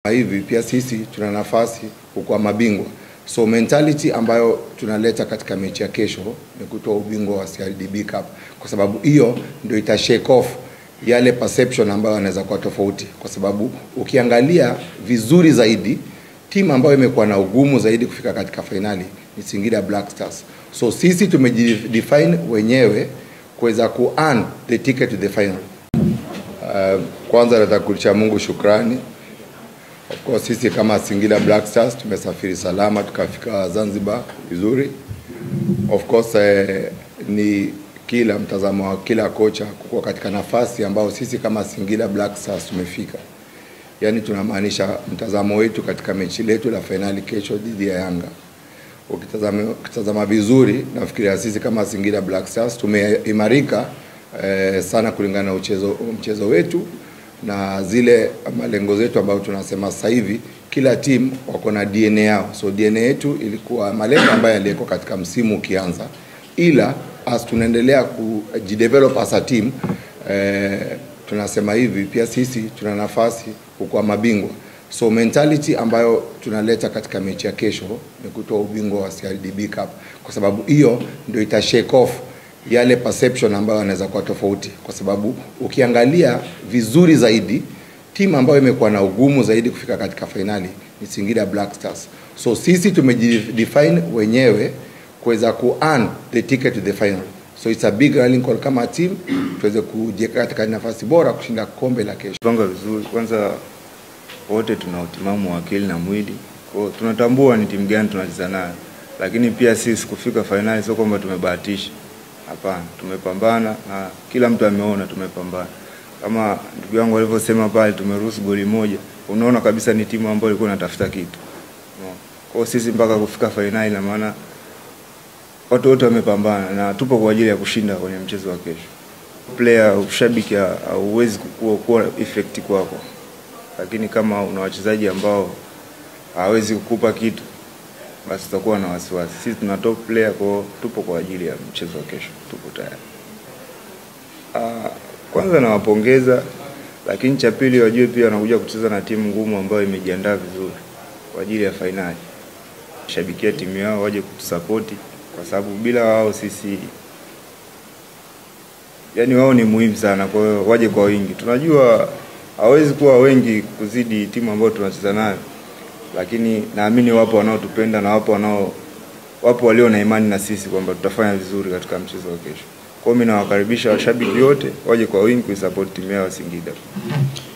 Hivi pia sisi tuna nafasi kwa mabingwa. So mentality ambayo tunaleta katika mechi ya kesho ni kutoa ubingwa wa CRDB Cup, kwa sababu hiyo ndio ita shake off yale perception ambayo anaweza kuwa tofauti, kwa sababu ukiangalia vizuri zaidi timu ambayo imekuwa na ugumu zaidi kufika katika finali ni Singida Black Stars. So sisi tumejidefine wenyewe kuweza ku earn the ticket to the final. Kwanza nataka kulisha Mungu shukrani. Of course sisi kama Singida Black Stars tumesafiri salama tukafika Zanzibar vizuri. Of course ni kila mtazamo wa kila kocha kuwa katika nafasi ambao sisi kama Singida Black Stars tumefika. Yani tunamaanisha mtazamo wetu katika mechi letu la finali kesho dhidi ya Yanga. Ukitazama vizuri nafikiria sisi kama Singida Black Stars tumeimarika sana kulingana na mchezo wetu na zile malengo zetu ambayo tunasema sasa hivi kila timu wako na DNA yao. So DNA yetu ilikuwa malengo ambayo yalikuwa katika msimu ukianza, ila as tunaendelea kujidevelop as a team tunasema hivi pia sisi tuna nafasi kwa mabingwa. So mentality ambayo tunaleta katika mechi ya kesho ni kutoa ubingwa wa CRDB Cup, kwa sababu hiyo ndio ita shake off yale perception ambayo anaweza kuwa tofauti, kwa sababu ukiangalia vizuri zaidi timu ambayo imekuwa na ugumu zaidi kufika katika finali ni Singida Black Stars. So sisi tumejidefine wenyewe kuweza ku earn the ticket to the final. So it's a big rallying call kama team tuweze kujiweka katika nafasi bora kushinda kombe la kesho. Panga vizuri, kwanza wote tuna utimamu wa akili na mwili. Kwa tunatambua ni timu gani tunacheza nayo. Lakini pia sisi kufika finali sio kwamba tumebahatisha. Hapana, tumepambana na kila mtu ameona tumepambana. Kama ndugu yangu alivyosema pale tumeruhusu goli moja. Unaona kabisa ni timu ambayo ilikuwa inatafuta kitu. Kwa sisi mpaka kufika finali na maana watu wote wamepambana na tupo kwa ajili ya kushinda kwenye mchezo wa kesho. Player ushabiki hauwezi kuwa effect kwako. Lakini kama una wachezaji ambao hawezi kukupa kitu, basi utakuwa na wasiwasi. Sisi tuna top player, kwa tupo kwa ajili ya mchezo wa kesho, tupo tayari. Kwanza nawapongeza, lakini cha pili wajue pia wanakuja kucheza na timu ngumu ambayo imejiandaa vizuri kwa ajili ya finali. Shabikia timu yao waje kutusupport, kwa sababu bila wao sisi, yani wao ni muhimu sana, kwa hiyo waje kwa wingi. Tunajua hawezi kuwa wengi kuzidi timu ambayo tunacheza nayo, lakini naamini wapo wanaotupenda na wapo walio na imani na sisi kwamba tutafanya vizuri katika mchezo wa kesho. Kwa hiyo mimi nawakaribisha washabiki wote waje kwa wingi kuisupport timu yao Singida.